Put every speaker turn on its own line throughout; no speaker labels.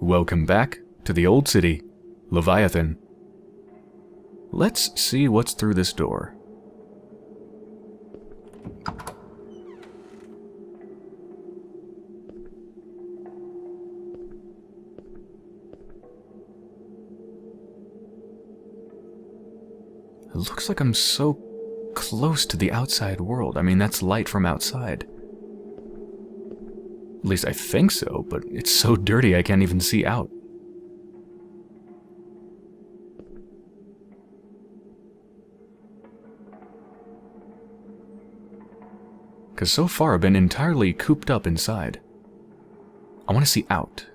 Welcome back to the old city, Leviathan. Let's see what's through this door. It looks like I'm so close to the outside world. I mean, that's light from outside. At least I think so, but it's so dirty I can't even see out. Because so far I've been entirely cooped up inside. I want to see out.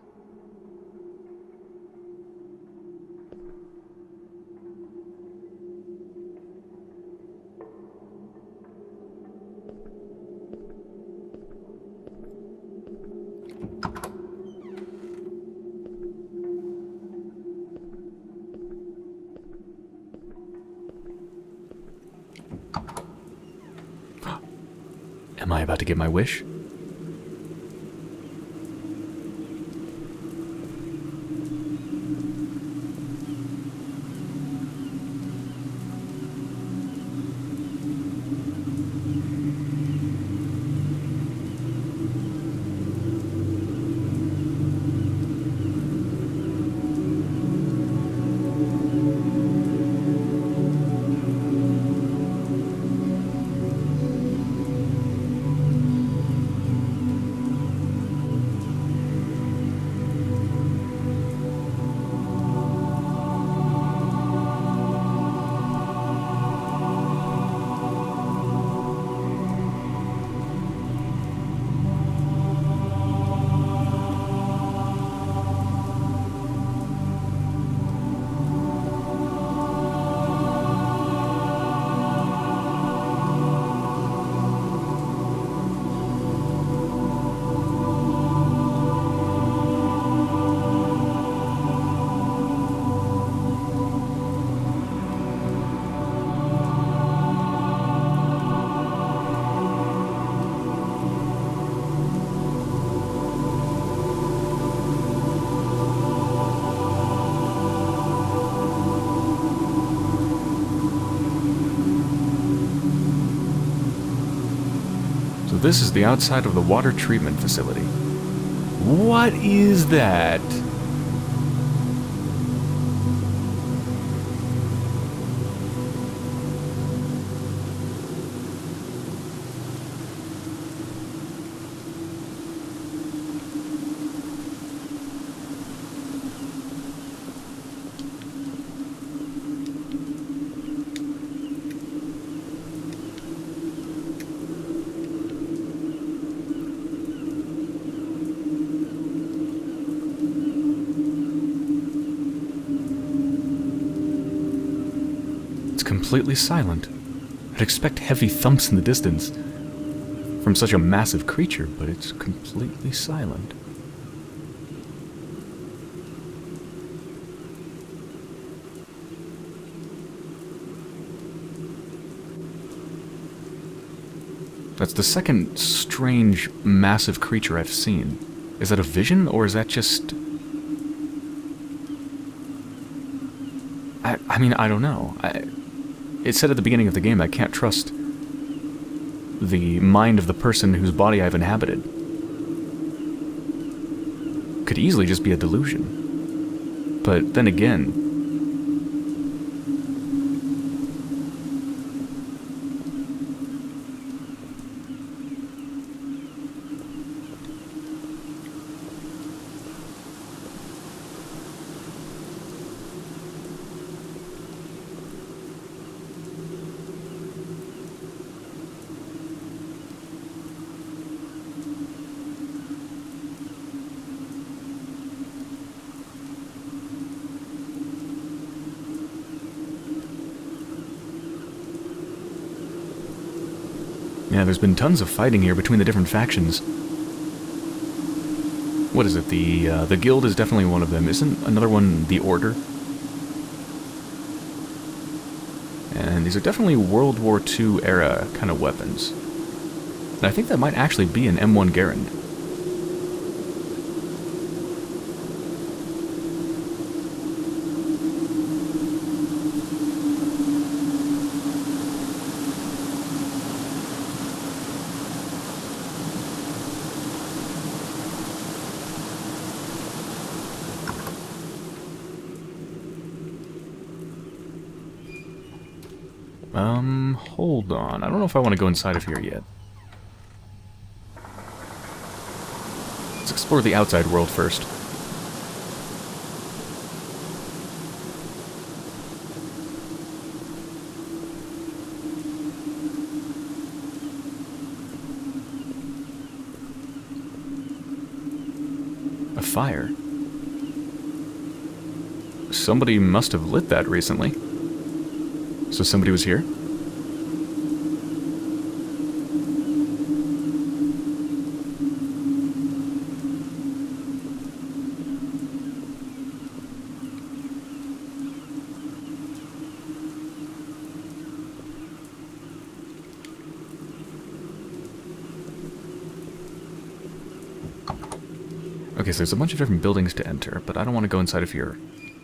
Am I about to get my wish? This is the outside of the water treatment facility. What is that? Completely silent. I'd expect heavy thumps in the distance from such a massive creature, but it's completely silent. That's the second strange, massive creature I've seen. Is that a vision, or is that just... I mean, I don't know. It said at the beginning of the game I can't trust the mind of the person whose body I've inhabited. Could easily just be a delusion. But then again... Yeah, there's been tons of fighting here between the different factions. What is it? The Guild is definitely one of them. Isn't another one the Order? And these are definitely World War II era kind of weapons. And I think that might actually be an M1 Garand. Hold on. I don't know if I want to go inside of here yet. Let's explore the outside world first. A fire. Somebody must have lit that recently. So somebody was here? Okay, so there's a bunch of different buildings to enter, but I don't want to go inside of here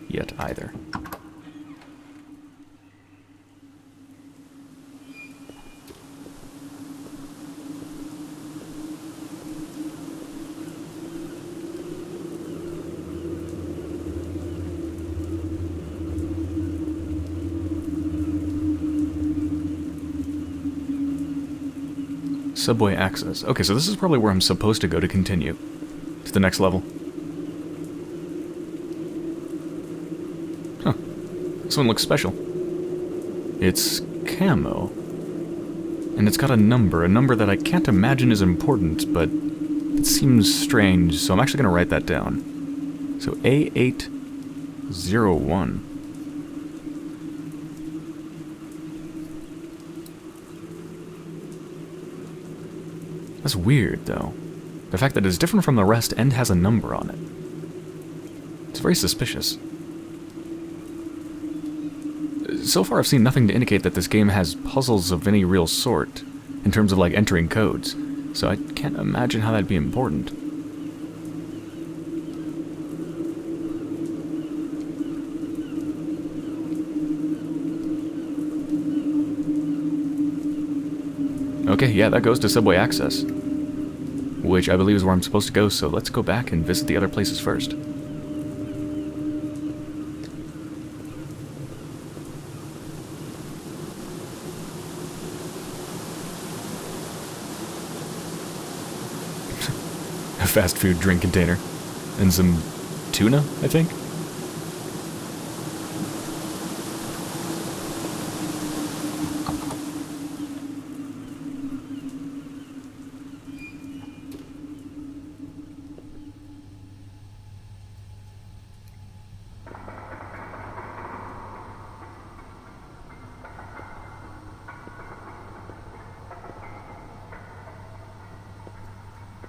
yet either. Subway access. Okay, so this is probably where I'm supposed to go to continue to the next level. Huh. This one looks special. It's camo. And it's got a number that I can't imagine is important, but it seems strange, so I'm actually going to write that down. So A801. That's weird, though. The fact that it's different from the rest and has a number on it. It's very suspicious. So far I've seen nothing to indicate that this game has puzzles of any real sort, in terms of like entering codes, so I can't imagine how that'd be important. Okay, yeah, that goes to subway access, which I believe is where I'm supposed to go, so let's go back and visit the other places first. A fast food drink container. And some tuna, I think?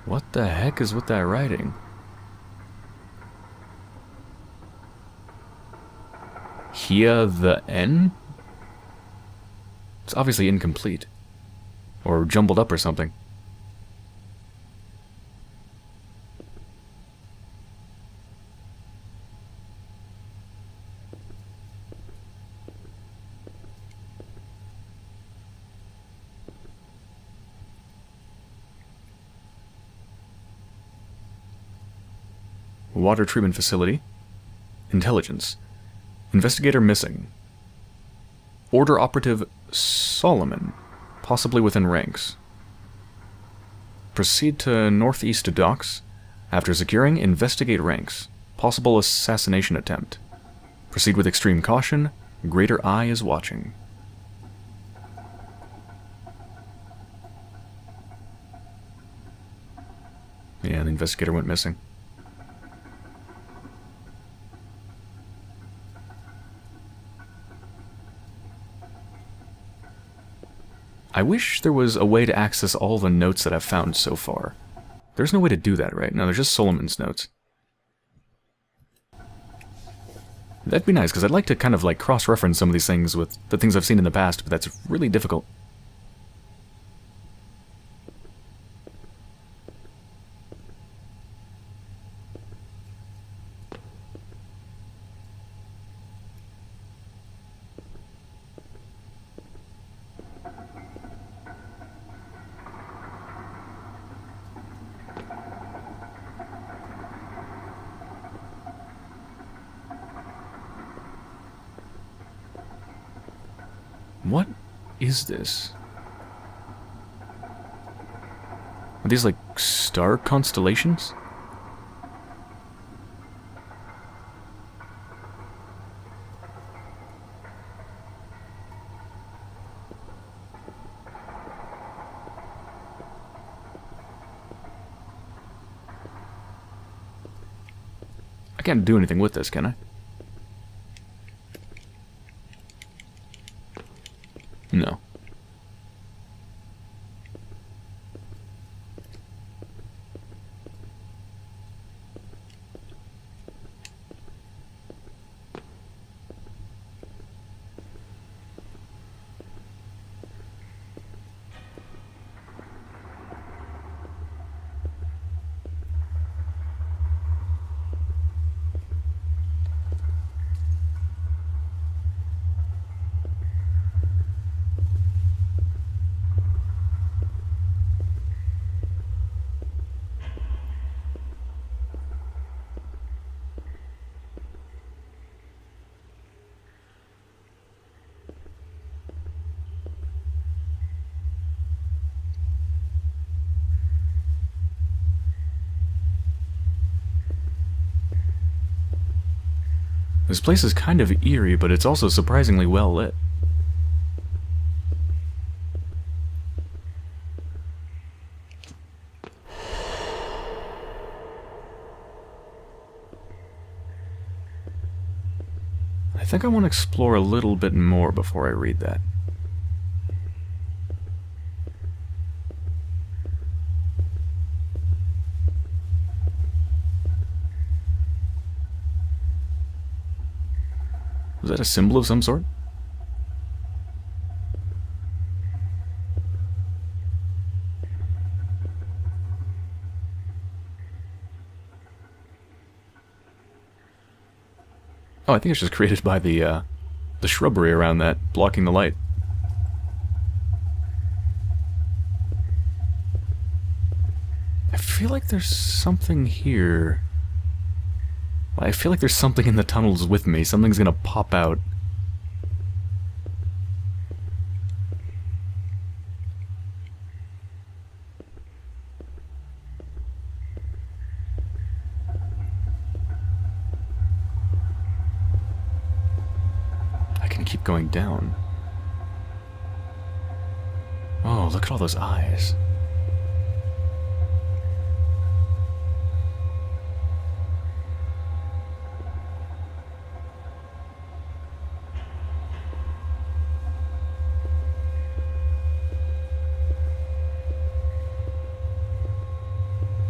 What the heck is with that writing? Here the N? It's obviously incomplete. Or jumbled up or something. Water treatment facility. Intelligence. Investigator missing. Order operative Solomon, possibly within ranks. Proceed to northeast docks. After securing, investigate ranks. Possible assassination attempt. Proceed with extreme caution. Greater Eye is watching. Yeah, the investigator went missing. I wish there was a way to access all the notes that I've found so far. There's no way to do that, right? No, there's just Solomon's notes. That'd be nice, because I'd like to kind of like cross-reference some of these things with the things I've seen in the past, but that's really difficult. What is this? Are these like star constellations? I can't do anything with this, can I? No. This place is kind of eerie, but it's also surprisingly well lit. I think I want to explore a little bit more before I read that. Was that a symbol of some sort? Oh, I think it's just created by the shrubbery around that, blocking the light. I feel like there's something here. I feel like there's something in the tunnels with me. Something's gonna pop out. I can keep going down. Oh, look at all those eyes.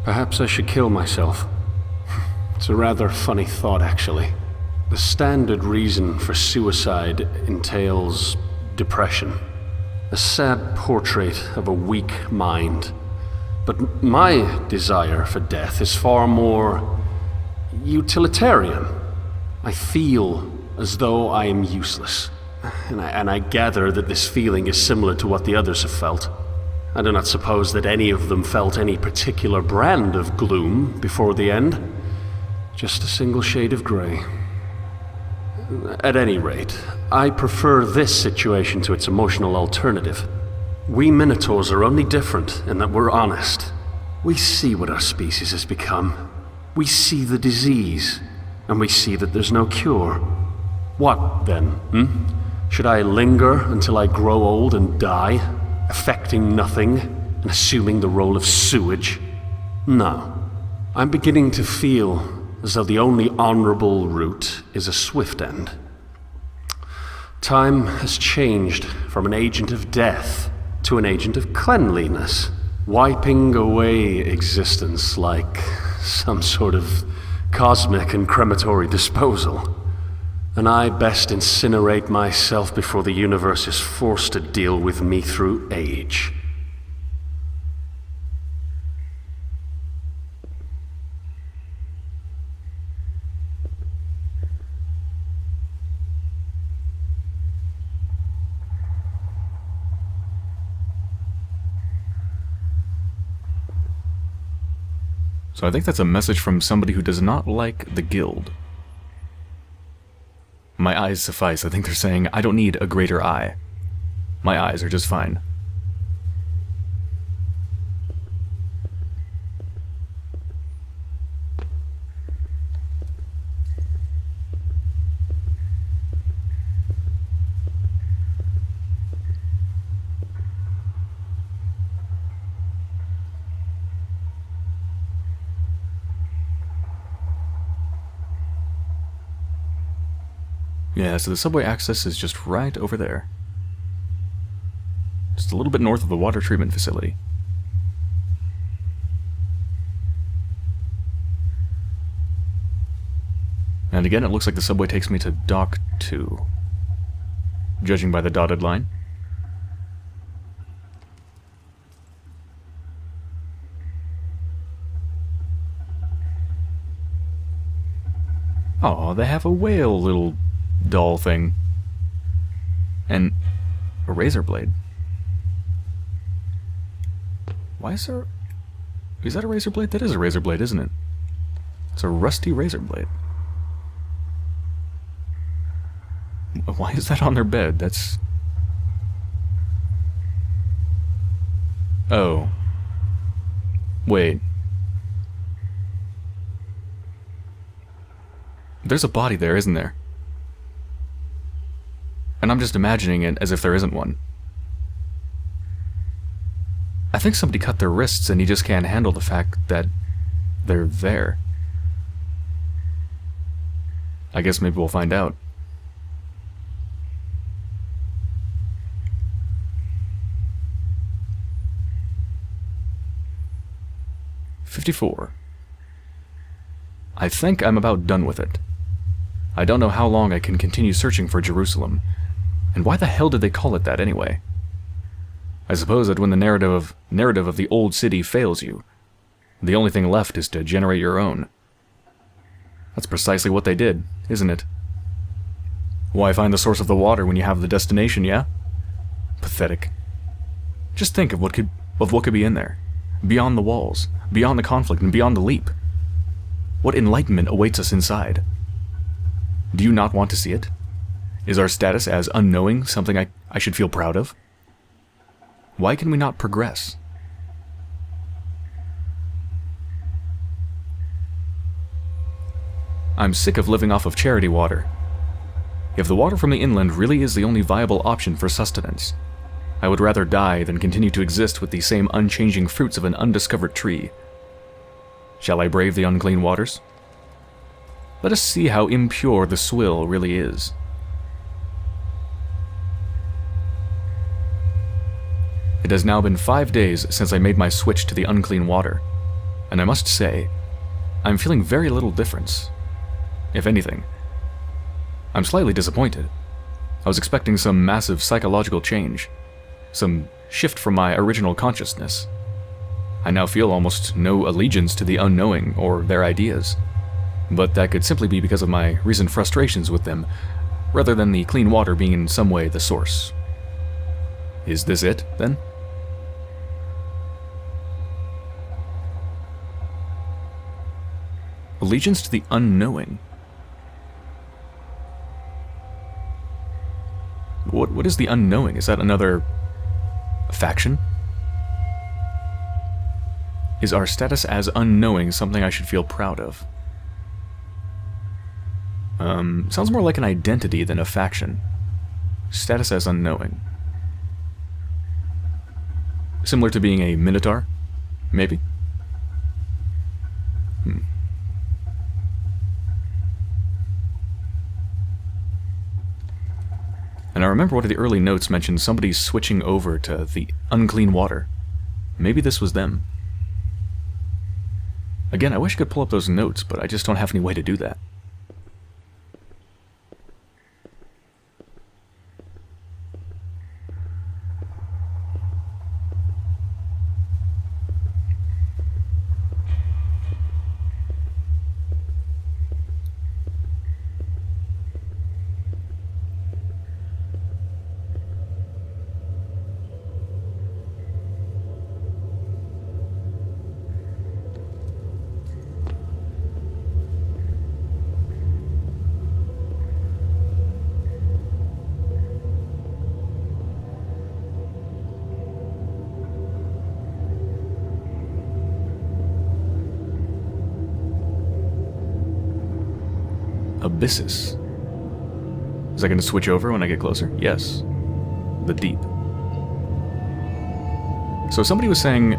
Perhaps I should kill myself. It's a rather funny thought, actually. The standard reason for suicide entails depression. A sad portrait of a weak mind. But my desire for death is far more utilitarian. I feel as though I am useless. And I gather that this feeling is similar to what the others have felt. I do not suppose that any of them felt any particular brand of gloom before the end. Just a single shade of grey. At any rate, I prefer this situation to its emotional alternative. We Minotaurs are only different in that we're honest. We see what our species has become. We see the disease, and we see that there's no cure. What then, Should I linger until I grow old and die? Affecting nothing, and assuming the role of sewage? No. I'm beginning to feel as though the only honorable route is a swift end. Time has changed from an agent of death to an agent of cleanliness, wiping away existence like some sort of cosmic and crematory disposal. And I best incinerate myself before the universe is forced to deal with me through age.
So I think that's a message from somebody who does not like the guild. My eyes suffice. I think they're saying, I don't need a greater eye. My eyes are just fine. Yeah, so the subway access is just right over there. Just a little bit north of the water treatment facility. And again, it looks like the subway takes me to Dock 2. Judging by the dotted line. Oh, they have a whale little doll thing. And a razor blade. Why is there... Is that a razor blade? That is a razor blade, isn't it? It's a rusty razor blade. Why is that on their bed? That's... Oh. Wait. There's a body there, isn't there? And I'm just imagining it as if there isn't one. I think somebody cut their wrists and he just can't handle the fact that they're there. I guess maybe we'll find out. "54. I think I'm about done with it. I don't know how long I can continue searching for Jerusalem. And why the hell did they call it that anyway? I suppose that when the narrative of the old city fails you, the only thing left is to generate your own. That's precisely what they did, isn't it? Why find the source of the water when you have the destination, yeah? Pathetic. Just think of what could be in there. Beyond the walls, beyond the conflict, and beyond the leap. What enlightenment awaits us inside? Do you not want to see it? Is our status as unknowing something I should feel proud of? Why can we not progress? I'm sick of living off of charity water. If the water from the inland really is the only viable option for sustenance, I would rather die than continue to exist with the same unchanging fruits of an undiscovered tree. Shall I brave the unclean waters? Let us see how impure the swill really is. It has now been 5 days since I made my switch to the unclean water, and I must say, I'm feeling very little difference. If anything, I'm slightly disappointed. I was expecting some massive psychological change, some shift from my original consciousness. I now feel almost no allegiance to the unknowing or their ideas, but that could simply be because of my recent frustrations with them, rather than the clean water being in some way the source. Is this it, then? Allegiance to the unknowing. What is the unknowing? Is that another faction? Is our status as unknowing something I should feel proud of? Sounds more like an identity than a faction. Status as unknowing. Similar to being a minotaur? Maybe? And I remember one of the early notes mentioned somebody switching over to the unclean water. Maybe this was them. Again, I wish I could pull up those notes, but I just don't have any way to do that. Abyssus. Is that going to switch over when I get closer? Yes. The deep. So somebody was saying,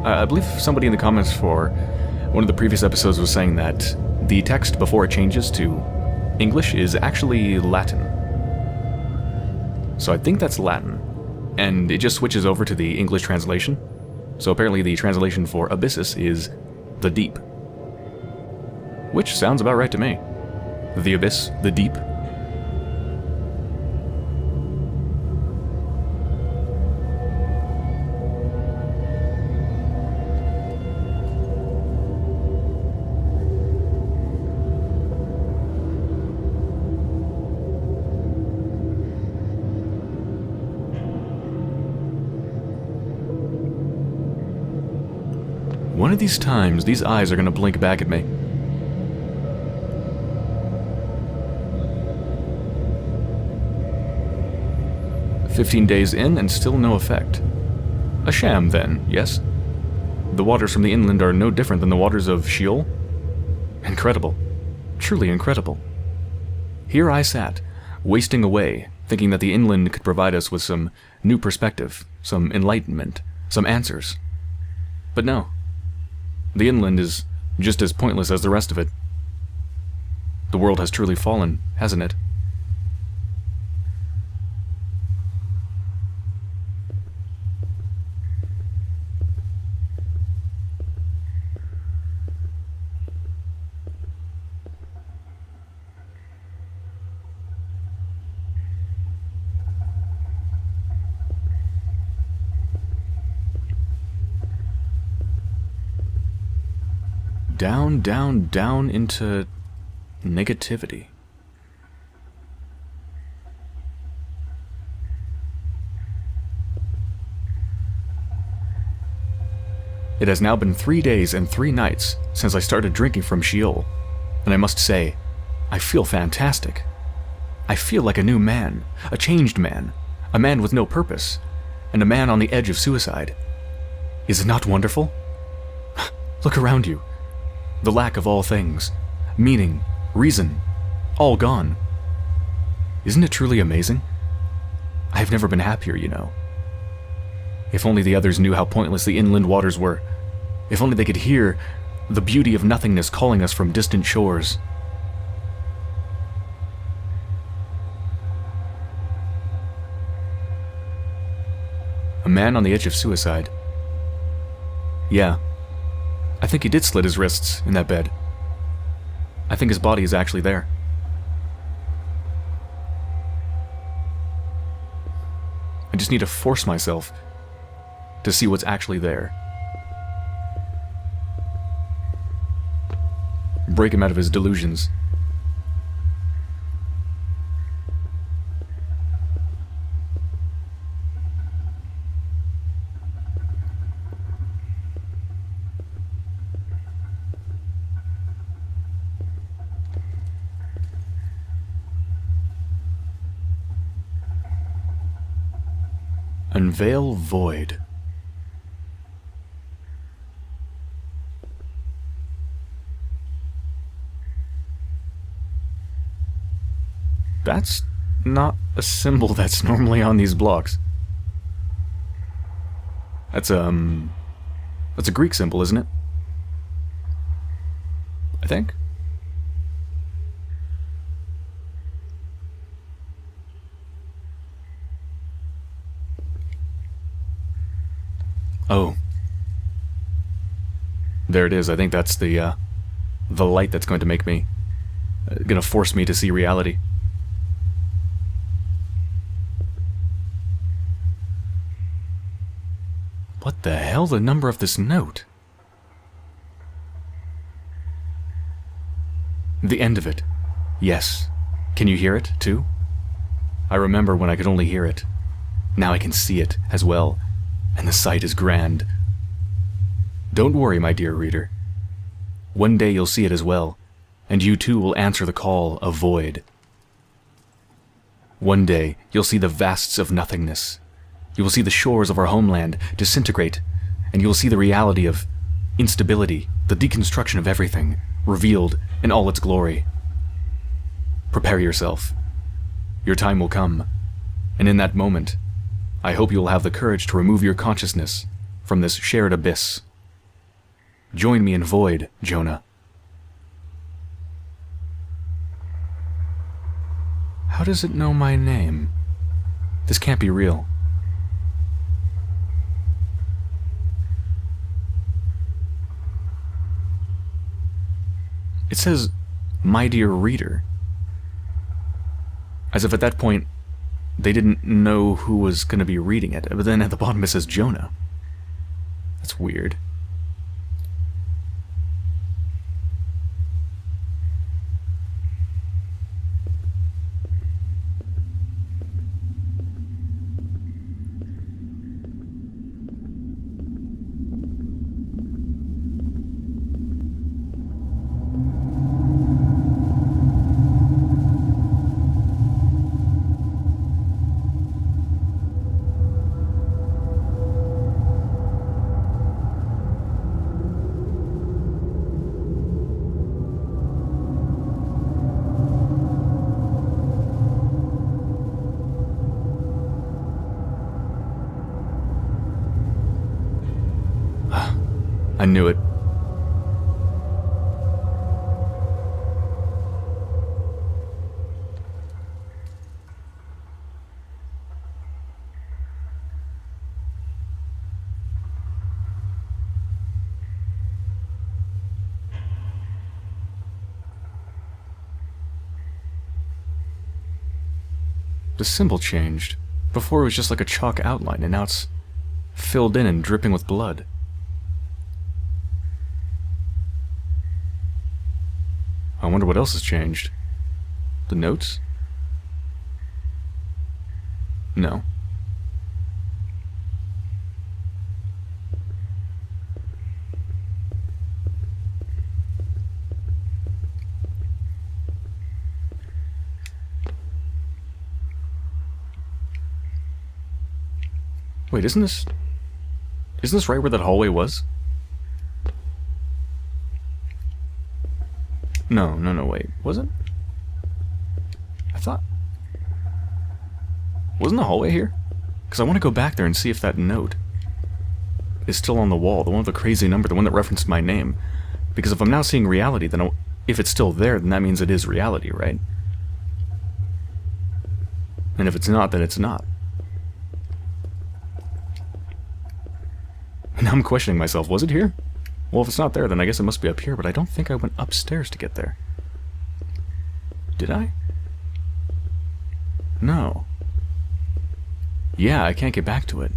I believe somebody in the comments for one of the previous episodes was saying that the text before it changes to English is actually Latin. So I think that's Latin. And it just switches over to the English translation. So apparently the translation for Abyssus is the deep. Which sounds about right to me. The abyss, the deep. One of these times, these eyes are going to blink back at me. "15 days in and still no effect. A sham, then, yes? The waters from the inland are no different than the waters of Sheol? Incredible. Truly incredible. Here I sat, wasting away, thinking that the inland could provide us with some new perspective, some enlightenment, some answers. But no. The inland is just as pointless as the rest of it. The world has truly fallen, hasn't it? Down, down, down into negativity. It has now been 3 days and 3 nights since I started drinking from Sheol, and I must say, I feel fantastic. I feel like a new man, a changed man, a man with no purpose, and a man on the edge of suicide. Is it not wonderful? Look around you. The lack of all things, meaning, reason, all gone. Isn't it truly amazing? I have never been happier, you know. If only the others knew how pointless the inland waters were. If only they could hear the beauty of nothingness calling us from distant shores. A man on the edge of suicide. Yeah. I think he did slit his wrists in that bed. I think his body is actually there. I just need to force myself to see what's actually there. Break him out of his delusions. Unveil void. That's not a symbol that's normally on these blocks. That's a Greek symbol, isn't it? I think. Oh. There it is. I think that's the light that's going to make me, gonna force me to see reality. What the hell, the number of this note? The end of it. Yes. Can you hear it, too? I remember when I could only hear it. Now I can see it, as well. And the sight is grand. Don't worry, my dear reader. One day you'll see it as well, and you too will answer the call of void. One day you'll see the vasts of nothingness. You will see the shores of our homeland disintegrate, and you will see the reality of instability, the deconstruction of everything, revealed in all its glory. Prepare yourself. Your time will come, and in that moment, I hope you will have the courage to remove your consciousness from this shared abyss. Join me in Void, Jonah. How does it know my name? This can't be real. It says, "My dear reader." As if at that point, they didn't know who was going to be reading it, but then at the bottom it says Jonah. That's weird. I knew it. The symbol changed. Before it was just like a chalk outline, and now it's filled in and dripping with blood. I wonder what else has changed. The notes? No. Wait, isn't this right where that hallway was? No, wait. Was it? I thought... Wasn't the hallway here? Because I want to go back there and see if that note is still on the wall. The one with the crazy number, the one that referenced my name. Because if I'm now seeing reality, then if it's still there, then that means it is reality, right? And if it's not, then it's not. And now I'm questioning myself. Was it here? Well, if it's not there, then I guess it must be up here, but I don't think I went upstairs to get there. Did I? No. Yeah, I can't get back to it.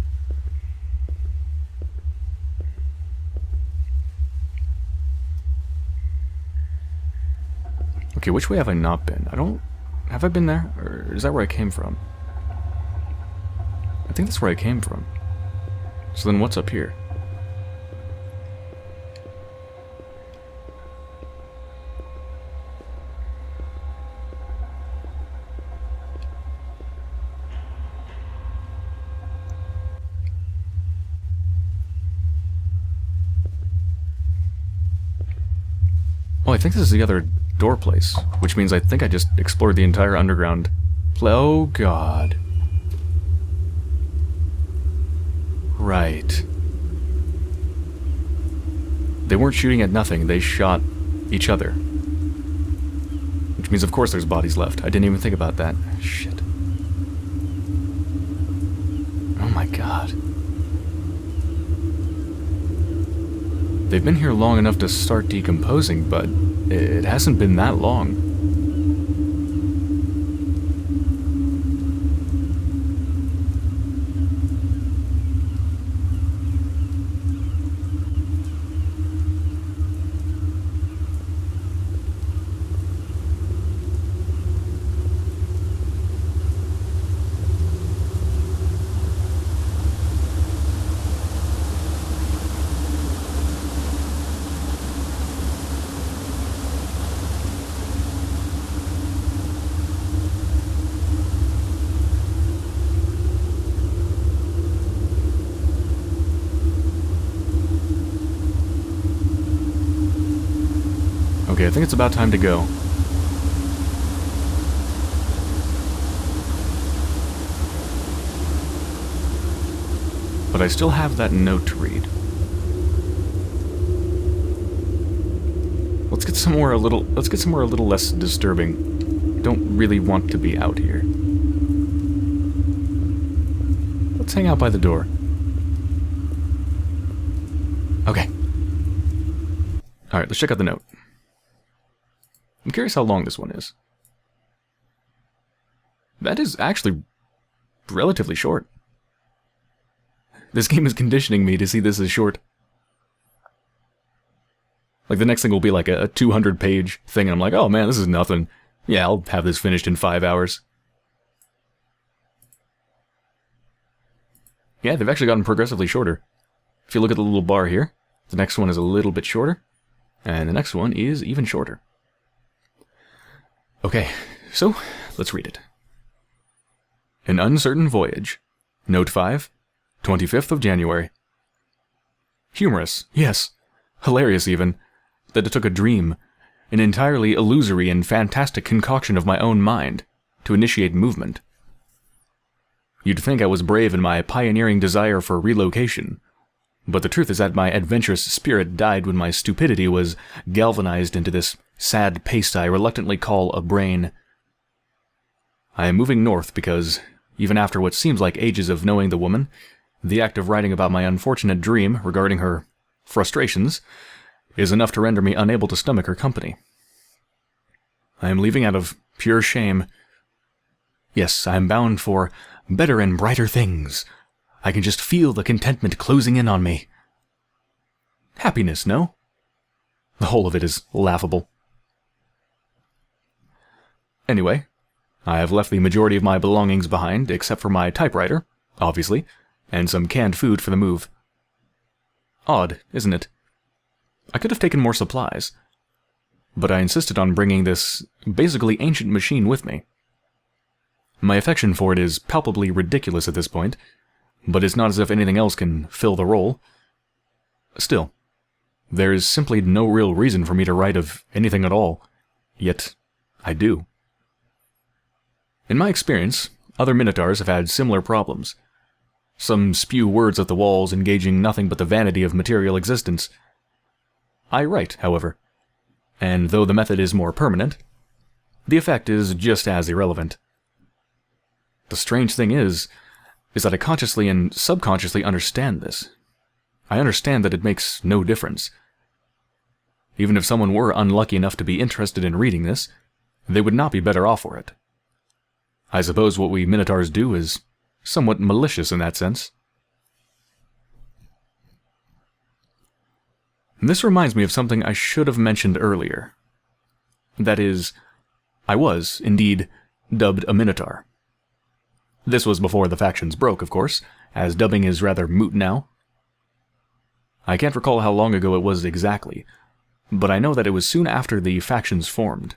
Okay, which way have I not been? Have I been there? Or is that where I came from? I think that's where I came from. So then what's up here? Oh, I think this is the other door place, which means I think I just explored the entire underground oh god. Right. They weren't shooting at nothing, they shot each other. Which means of course there's bodies left. I didn't even think about that. Shit. Oh my god. They've been here long enough to start decomposing, but it hasn't been that long. Okay, I think it's about time to go. But I still have that note to read. Let's get somewhere a little less disturbing. Don't really want to be out here. Let's hang out by the door. Okay. Alright, let's check out the note. I'm curious how long this one is. That is actually relatively short. This game is conditioning me to see this as short. Like, the next thing will be like a 200-page thing, and I'm like, oh man, this is nothing. Yeah, I'll have this finished in 5 hours. Yeah, they've actually gotten progressively shorter. If you look at the little bar here, the next one is a little bit shorter, and the next one is even shorter. Okay, so let's read it. An Uncertain Voyage. Note 5, 25th of January. Humorous, yes. Hilarious, even. That it took a dream, an entirely illusory and fantastic concoction of my own mind, to initiate movement. You'd think I was brave in my pioneering desire for relocation, but the truth is that my adventurous spirit died when my stupidity was galvanized into this sad paste I reluctantly call a brain. I am moving north because, even after what seems like ages of knowing the woman, the act of writing about my unfortunate dream regarding her frustrations is enough to render me unable to stomach her company. I am leaving out of pure shame. Yes, I am bound for better and brighter things. I can just feel the contentment closing in on me. Happiness, no? The whole of it is laughable. Anyway, I have left the majority of my belongings behind, except for my typewriter, obviously, and some canned food for the move. Odd, isn't it? I could have taken more supplies, but I insisted on bringing this basically ancient machine with me. My affection for it is palpably ridiculous at this point, but it's not as if anything else can fill the role. Still, there is simply no real reason for me to write of anything at all, yet I do. In my experience, other Minotaurs have had similar problems. Some spew words at the walls, engaging nothing but the vanity of material existence. I write, however, and though the method is more permanent, the effect is just as irrelevant. The strange thing is that I consciously and subconsciously understand this. I understand that it makes no difference. Even if someone were unlucky enough to be interested in reading this, they would not be better off for it. I suppose what we Minotaurs do is somewhat malicious in that sense. This reminds me of something I should have mentioned earlier. That is, I was, indeed, dubbed a Minotaur. This was before the factions broke, of course, as dubbing is rather moot now. I can't recall how long ago it was exactly, but I know that it was soon after the factions formed.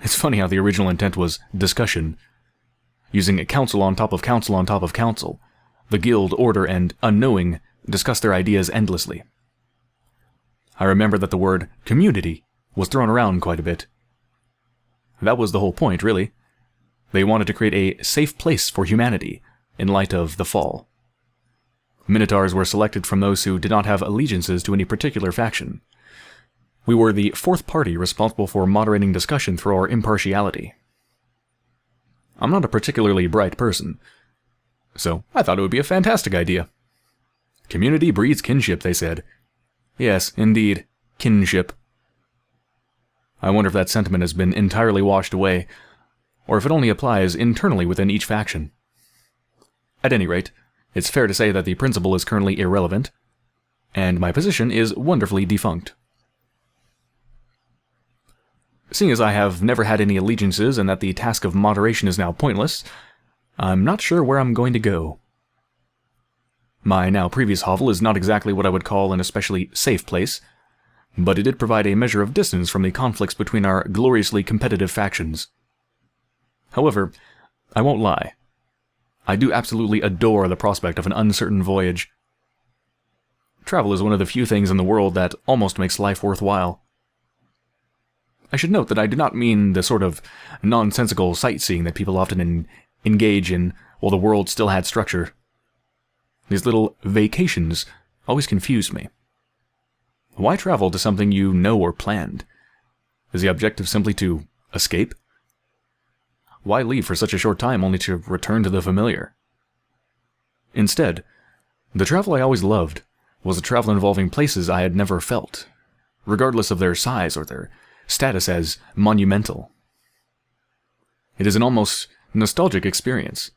It's funny how the original intent was discussion, using a council on top of council on top of council. The guild, order, and unknowing discussed their ideas endlessly. I remember that the word community was thrown around quite a bit. That was the whole point, really. They wanted to create a safe place for humanity in light of the fall. Minotaurs were selected from those who did not have allegiances to any particular faction. We were the fourth party responsible for moderating discussion through our impartiality. I'm not a particularly bright person, so I thought it would be a fantastic idea. Community breeds kinship, they said. Yes, indeed, kinship. I wonder if that sentiment has been entirely washed away, or if it only applies internally within each faction. At any rate, it's fair to say that the principle is currently irrelevant, and my position is wonderfully defunct. Seeing as I have never had any allegiances and that the task of moderation is now pointless, I'm not sure where I'm going to go. My now previous hovel is not exactly what I would call an especially safe place, but it did provide a measure of distance from the conflicts between our gloriously competitive factions. However, I won't lie. I do absolutely adore the prospect of an uncertain voyage. Travel is one of the few things in the world that almost makes life worthwhile. I should note that I do not mean the sort of nonsensical sightseeing that people often engage in while the world still had structure. These little vacations always confuse me. Why travel to something you know or planned? Is the objective simply to escape? Why leave for such a short time only to return to the familiar? Instead, the travel I always loved was a travel involving places I had never felt, regardless of their size or their status as monumental. It is an almost nostalgic experience,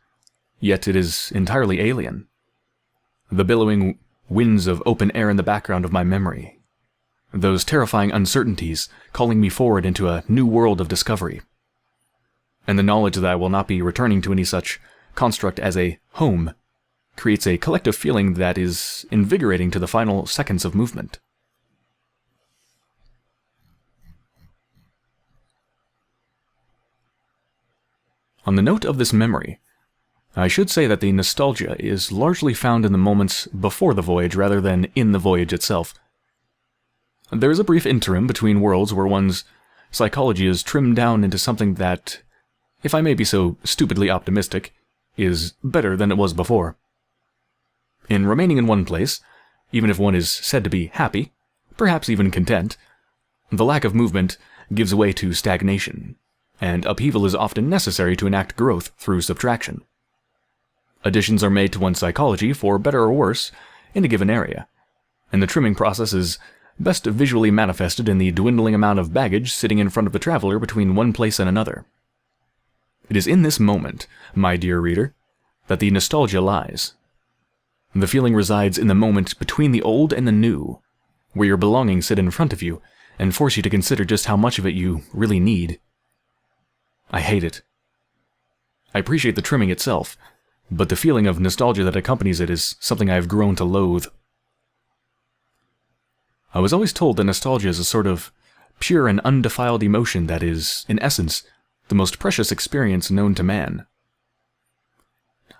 yet it is entirely alien. The billowing winds of open air in the background of my memory, those terrifying uncertainties calling me forward into a new world of discovery, and the knowledge that I will not be returning to any such construct as a home creates a collective feeling that is invigorating to the final seconds of movement. On the note of this memory, I should say that the nostalgia is largely found in the moments before the voyage rather than in the voyage itself. There is a brief interim between worlds where one's psychology is trimmed down into something that, if I may be so stupidly optimistic, is better than it was before. In remaining in one place, even if one is said to be happy, perhaps even content, the lack of movement gives way to stagnation, and upheaval is often necessary to enact growth through subtraction. Additions are made to one's psychology, for better or worse, in a given area, and the trimming process is best visually manifested in the dwindling amount of baggage sitting in front of the traveler between one place and another. It is in this moment, my dear reader, that the nostalgia lies. The feeling resides in the moment between the old and the new, where your belongings sit in front of you and force you to consider just how much of it you really need. I hate it. I appreciate the trimming itself, but the feeling of nostalgia that accompanies it is something I have grown to loathe. I was always told that nostalgia is a sort of pure and undefiled emotion that is, in essence, the most precious experience known to man.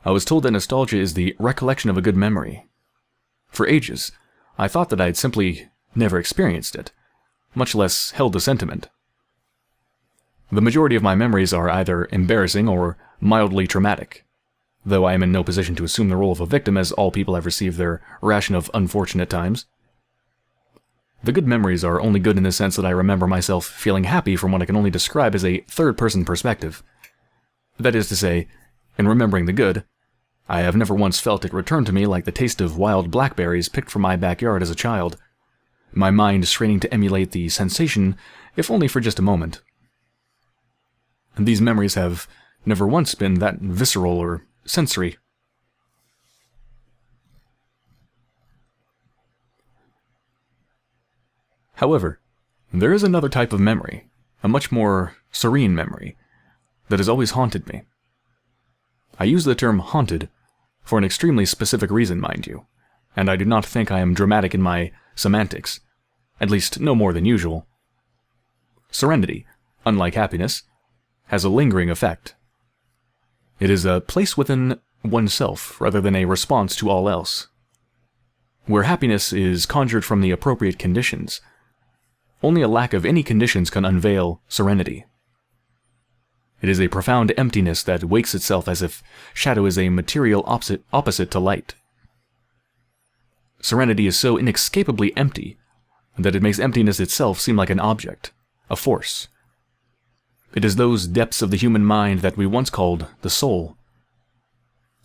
I was told that nostalgia is the recollection of a good memory. For ages, I thought that I had simply never experienced it, much less held the sentiment. The majority of my memories are either embarrassing or mildly traumatic, though I am in no position to assume the role of a victim, as all people have received their ration of unfortunate times. The good memories are only good in the sense that I remember myself feeling happy from what I can only describe as a third-person perspective. That is to say, in remembering the good, I have never once felt it return to me like the taste of wild blackberries picked from my backyard as a child, my mind straining to emulate the sensation, if only for just a moment. These memories have never once been that visceral or sensory. However, there is another type of memory, a much more serene memory, that has always haunted me. I use the term haunted for an extremely specific reason, mind you, and I do not think I am dramatic in my semantics, at least no more than usual. Serenity, unlike happiness, has a lingering effect. It is a place within oneself rather than a response to all else. Where happiness is conjured from the appropriate conditions, only a lack of any conditions can unveil serenity. It is a profound emptiness that wakes itself as if shadow is a material opposite to light. Serenity is so inescapably empty that it makes emptiness itself seem like an object, a force. It is those depths of the human mind that we once called the soul.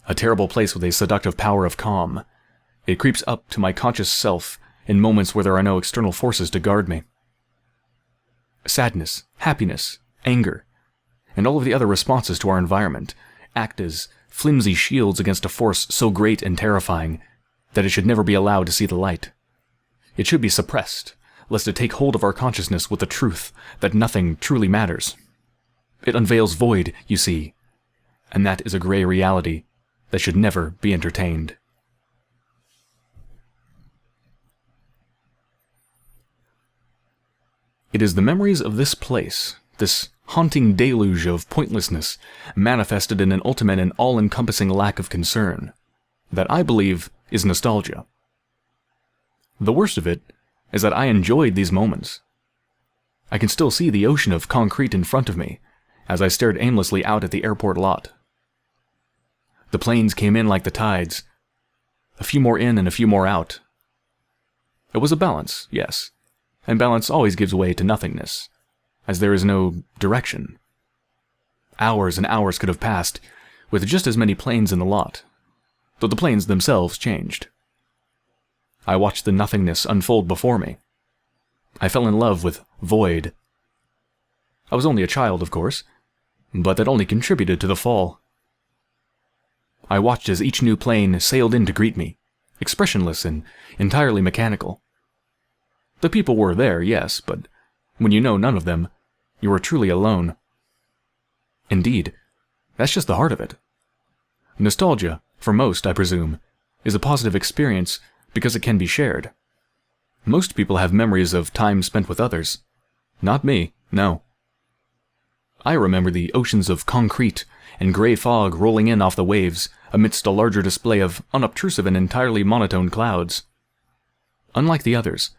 A terrible place with a seductive power of calm. It creeps up to my conscious self in moments where there are no external forces to guard me. Sadness, happiness, anger, and all of the other responses to our environment act as flimsy shields against a force so great and terrifying that it should never be allowed to see the light. It should be suppressed, lest it take hold of our consciousness with the truth that nothing truly matters. It unveils void, you see, and that is a gray reality that should never be entertained. It is the memories of this place, this haunting deluge of pointlessness, manifested in an ultimate and all-encompassing lack of concern, that I believe is nostalgia. The worst of it is that I enjoyed these moments. I can still see the ocean of concrete in front of me as I stared aimlessly out at the airport lot. The planes came in like the tides, A few more in and a few more out. It was a balance, yes, and balance always gives way to nothingness, as there is no direction. Hours and hours could have passed, with just as many planes in the lot, though the planes themselves changed. I watched the nothingness unfold before me. I fell in love with void. I was only a child, of course, but that only contributed to the fall. I watched as each new plane sailed in to greet me, expressionless and entirely mechanical. The people were there, yes, but when you know none of them, you are truly alone. Indeed, that's just the heart of it. Nostalgia, for most, I presume, is a positive experience because it can be shared. Most people have memories of time spent with others. Not me, no. I remember the oceans of concrete and gray fog rolling in off the waves amidst a larger display of unobtrusive and entirely monotone clouds. Unlike the others,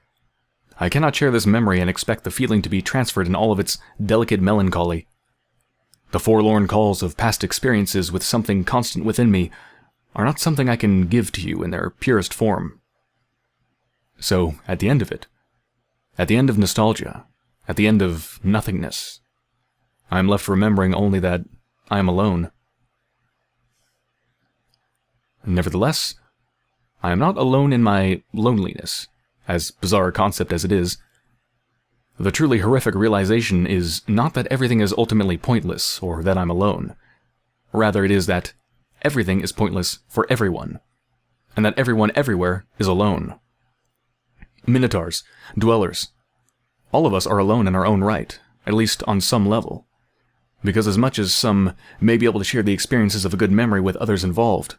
I cannot share this memory and expect the feeling to be transferred in all of its delicate melancholy. The forlorn calls of past experiences with something constant within me are not something I can give to you in their purest form. So, at the end of it, at the end of nostalgia, at the end of nothingness, I am left remembering only that I am alone. Nevertheless, I am not alone in my loneliness, as bizarre a concept as it is. The truly horrific realization is not that everything is ultimately pointless or that I'm alone. Rather, it is that everything is pointless for everyone, and that everyone everywhere is alone. Minotaurs, dwellers, all of us are alone in our own right, at least on some level, because as much as some may be able to share the experiences of a good memory with others involved,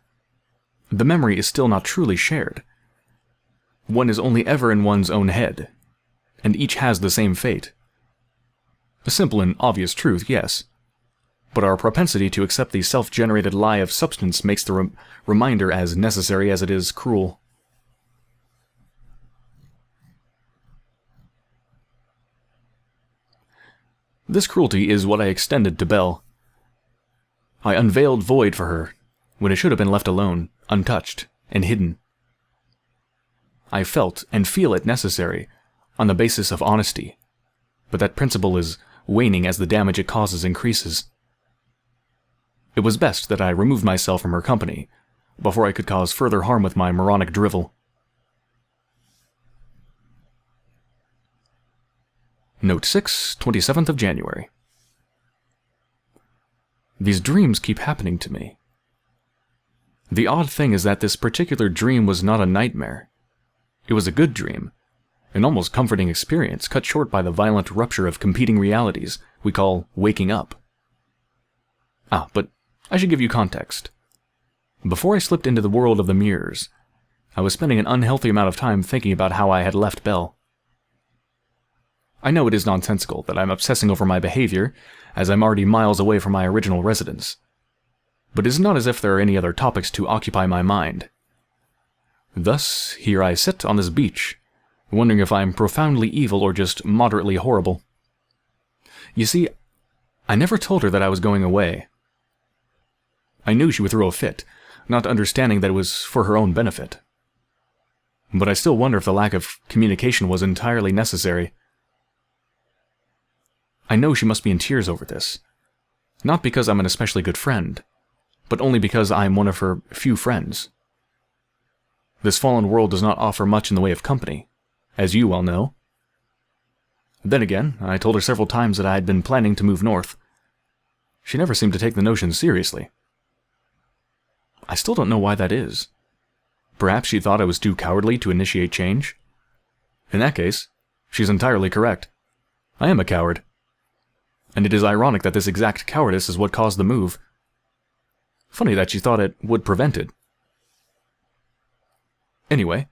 the memory is still not truly shared. One is only ever in one's own head, and each has the same fate. A simple and obvious truth, yes, but our propensity to accept the self-generated lie of substance makes the reminder as necessary as it is cruel. This cruelty is what I extended to Belle. I unveiled void for her, when it should have been left alone, untouched, and hidden. I felt and feel it necessary, on the basis of honesty, but that principle is waning as the damage it causes increases. It was best that I removed myself from her company, before I could cause further harm with my moronic drivel. Note 6, 27th of January. These dreams keep happening to me. The odd thing is that this particular dream was not a nightmare. It was a good dream, an almost comforting experience cut short by the violent rupture of competing realities we call waking up. But I should give you context. Before I slipped into the world of the mirrors, I was spending an unhealthy amount of time thinking about how I had left Belle. I know it is nonsensical that I'm obsessing over my behavior, as I'm already miles away from my original residence, but it is not as if there are any other topics to occupy my mind. Thus, here I sit on this beach, wondering if I'm profoundly evil or just moderately horrible. You see, I never told her that I was going away. I knew she would throw a fit, not understanding that it was for her own benefit. But I still wonder if the lack of communication was entirely necessary. I know she must be in tears over this, not because I'm an especially good friend, but only because I am one of her few friends. This fallen world does not offer much in the way of company, as you well know. Then again, I told her several times that I had been planning to move north. She never seemed to take the notion seriously. I still don't know why that is. Perhaps she thought I was too cowardly to initiate change? In that case, she's entirely correct. I am a coward. And it is ironic that this exact cowardice is what caused the move. Funny that she thought it would prevent it. Anyway,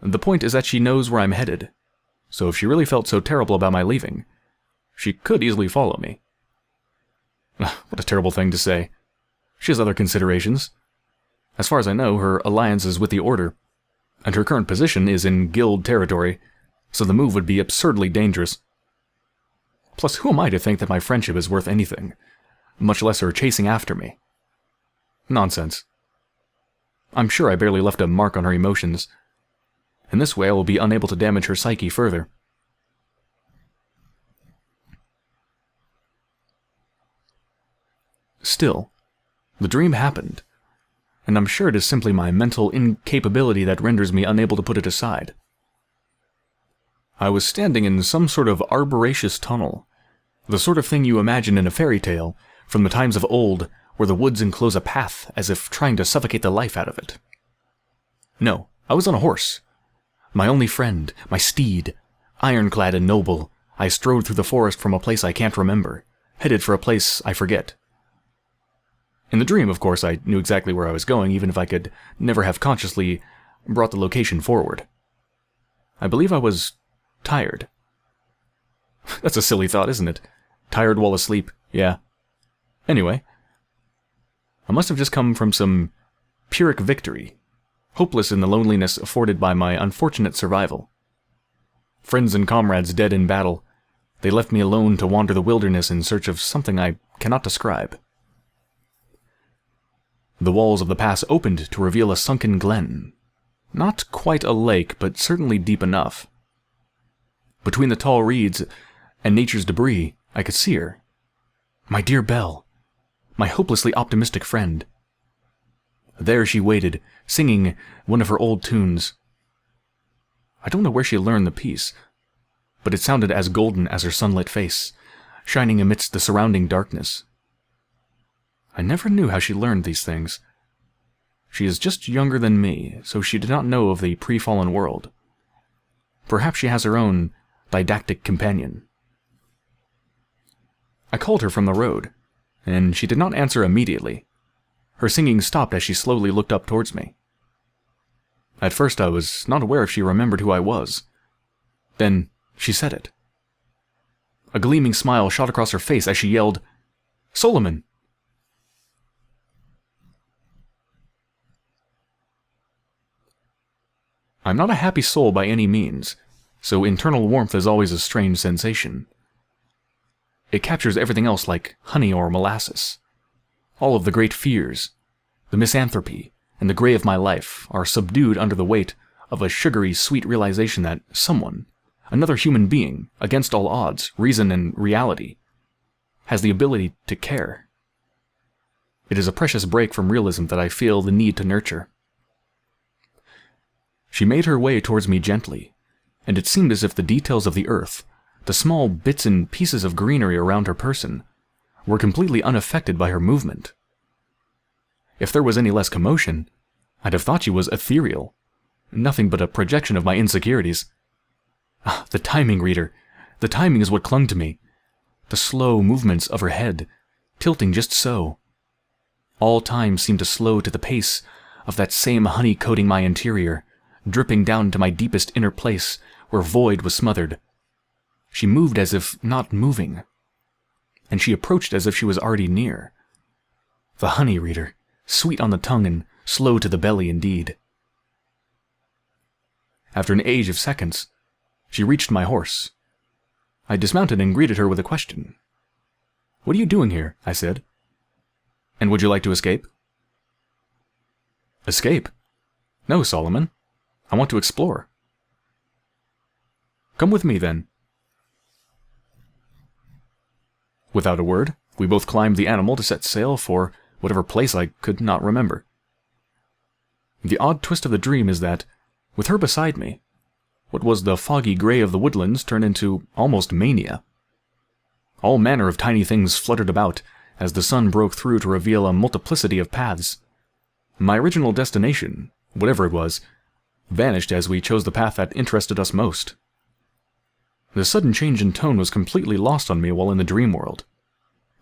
the point is that she knows where I'm headed, so if she really felt so terrible about my leaving, she could easily follow me. What a terrible thing to say. She has other considerations. As far as I know, her alliance is with the Order, and her current position is in guild territory, so the move would be absurdly dangerous. Plus, who am I to think that my friendship is worth anything, much less her chasing after me? Nonsense. I'm sure I barely left a mark on her emotions. In this way I will be unable to damage her psyche further. Still, the dream happened, and I'm sure it is simply my mental incapability that renders me unable to put it aside. I was standing in some sort of arboraceous tunnel, the sort of thing you imagine in a fairy tale from the times of old, where the woods enclose a path as if trying to suffocate the life out of it. No, I was on a horse. My only friend, my steed, ironclad and noble, I strode through the forest from a place I can't remember, headed for a place I forget. In the dream, of course, I knew exactly where I was going, even if I could never have consciously brought the location forward. I believe I was tired. That's a silly thought, isn't it? Tired while asleep, yeah. Anyway, I must have just come from some Pyrrhic victory, hopeless in the loneliness afforded by my unfortunate survival. Friends and comrades dead in battle, they left me alone to wander the wilderness in search of something I cannot describe. The walls of the pass opened to reveal a sunken glen. Not quite a lake, but certainly deep enough. Between the tall reeds and nature's debris, I could see her. My dear Belle, my hopelessly optimistic friend. There she waited, singing one of her old tunes. I don't know where she learned the piece, but it sounded as golden as her sunlit face, shining amidst the surrounding darkness. I never knew how she learned these things. She is just younger than me, so she did not know of the pre-fallen world. Perhaps she has her own didactic companion. I called her from the road, and she did not answer immediately. Her singing stopped as she slowly looked up towards me. At first I was not aware if she remembered who I was. Then she said it. A gleaming smile shot across her face as she yelled, "Solomon!" I'm not a happy soul by any means, so internal warmth is always a strange sensation. It captures everything else like honey or molasses. All of the great fears, the misanthropy, and the gray of my life are subdued under the weight of a sugary, sweet realization that someone, another human being, against all odds, reason and reality, has the ability to care. It is a precious break from realism that I feel the need to nurture. She made her way towards me gently, and it seemed as if the details of the earth, the small bits and pieces of greenery around her person, were completely unaffected by her movement. If there was any less commotion, I'd have thought she was ethereal, nothing but a projection of my insecurities. The timing, reader. The timing is what clung to me. The slow movements of her head, tilting just so. All time seemed to slow to the pace of that same honey coating my interior, dripping down to my deepest inner place where void was smothered. She moved as if not moving, and she approached as if she was already near. The honey, reader, sweet on the tongue and slow to the belly indeed. After an age of seconds, she reached my horse. I dismounted and greeted her with a question. "What are you doing here?" I said. "And would you like to escape?" "Escape? No, Solomon. I want to explore." "Come with me, then." Without a word, we both climbed the animal to set sail for whatever place I could not remember. The odd twist of the dream is that, with her beside me, what was the foggy gray of the woodlands turned into almost mania. All manner of tiny things fluttered about as the sun broke through to reveal a multiplicity of paths. My original destination, whatever it was, vanished as we chose the path that interested us most. The sudden change in tone was completely lost on me while in the dream world.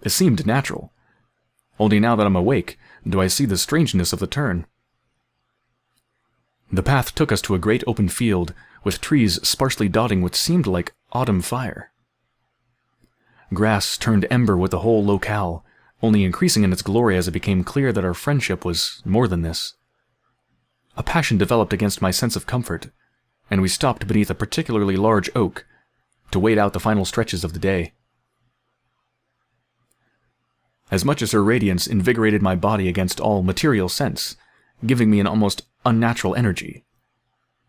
It seemed natural. Only now that I'm awake do I see the strangeness of the turn. The path took us to a great open field, with trees sparsely dotting what seemed like autumn fire. Grass turned ember with the whole locale, only increasing in its glory as it became clear that our friendship was more than this. A passion developed against my sense of comfort, and we stopped beneath a particularly large oak to wait out the final stretches of the day. As much as her radiance invigorated my body against all material sense, giving me an almost unnatural energy.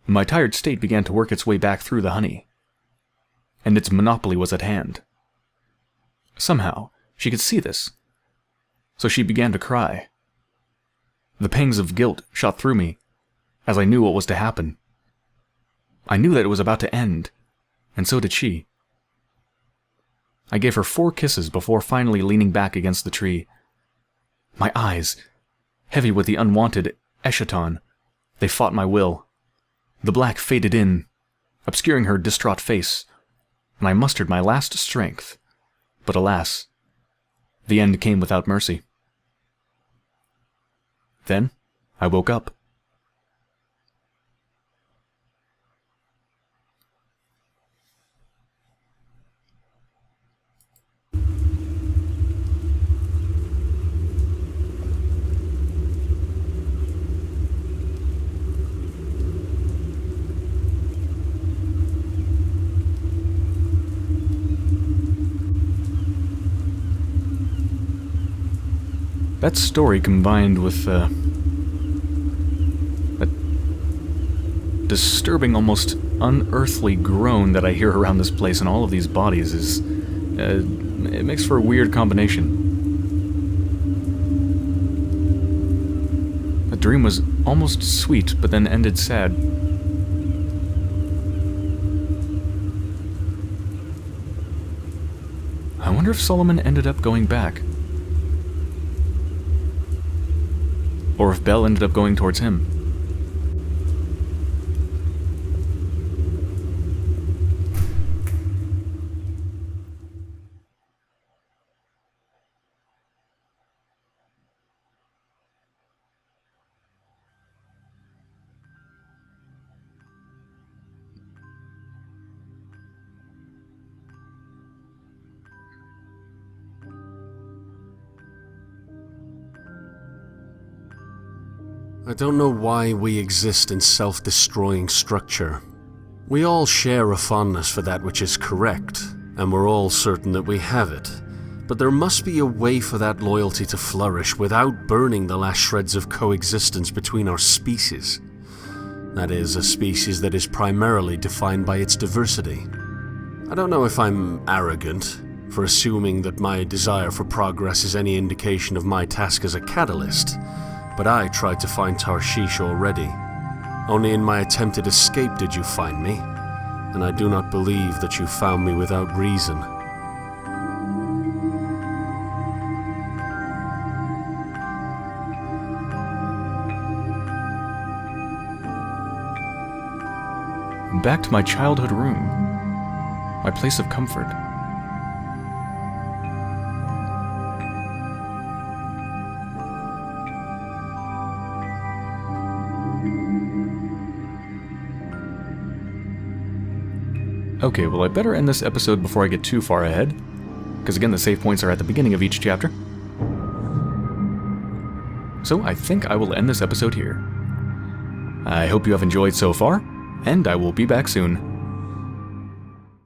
My tired state began to work its way back through the honey, and its monopoly was at hand. Somehow, she could see this, so she began to cry. The pangs of guilt shot through me, as I knew what was to happen. I knew that it was about to end, and so did she. I gave her 4 kisses before finally leaning back against the tree. My eyes, heavy with the unwanted eschaton, they fought my will. The black faded in, obscuring her distraught face, and I mustered my last strength. But alas, the end came without mercy. Then, I woke up. That story combined with a disturbing, almost unearthly groan that I hear around this place and all of these bodies is... it makes for a weird combination. The dream was almost sweet, but then ended sad. I wonder if Solomon ended up going back. Or if Belle ended up going towards him.
I don't know why we exist in self-destroying structure. We all share a fondness for that which is correct, and we're all certain that we have it. But there must be a way for that loyalty to flourish without burning the last shreds of coexistence between our species. That is, a species that is primarily defined by its diversity. I don't know if I'm arrogant for assuming that my desire for progress is any indication of my task as a catalyst, but I tried to find Tarshish already. Only in my attempted escape did you find me, and I do not believe that you found me without reason.
Back to my childhood room, my place of comfort. Okay, well I better end this episode before I get too far ahead, because again the save points are at the beginning of each chapter. So I think I will end this episode here. I hope you have enjoyed so far, and I will be back soon.